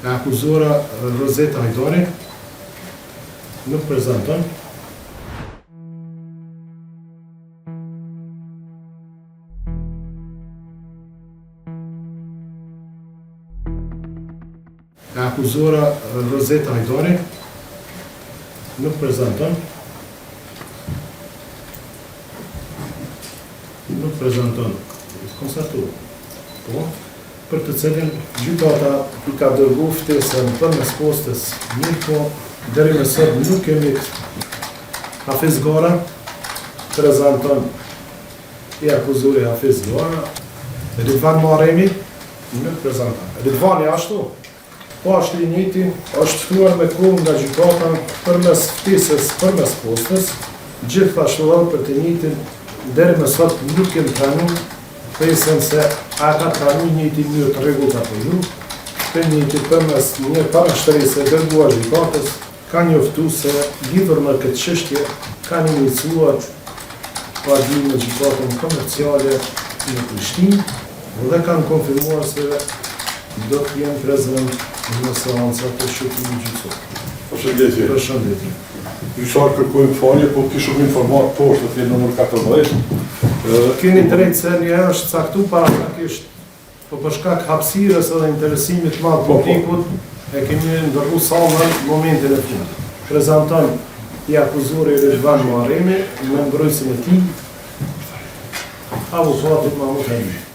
E akuzuara Rozeta Hajdari nuk prezanton. E akuzuara Rozeta Hajdari nuk prezanton. Nuk prezanton. Konstatuar. Po, për të cilin gjykata i ka dërgu ftesën përmes postës Mirko, deri më sot nuk kemi Hafiz Gara, prezanton i akuzuari Hafiz Gara, Ridvan Muharremi nuk prezanton. Ridvani ashtu, po është i njëjti, është ftruar me kohë nga gjykata përmes ftesës përmes postës, gjithashtu për të njëjtin deri më sot nuk kemi pranuar pesën se a ka pranu njëti një të rregullt apo ju, për njëti përmes një parashtresë e dërguar gjykatës, ka njoftu se lidhur me këtë çështje kanë iniciuar pagim në gjykatën komerciale në Prishtinë dhe kanë konfirmuar se do të jenë prezent në seanca të shqyrtimit gjyqësor. Përshëndetje. Përshëndetje. Gjyqtar kërkojmë falje, po kishim informat poshtë të numër 14. Keni drejtë se një është caktu paraprakisht, po për shkak hapësirës edhe interesimit të madh publikut, e kemi ndërru sallën në momentin e fundit. Prezanton i akuzuari Ridvan Muharremi me mbrojtësin e tij, avukati Mahmud Hamidi.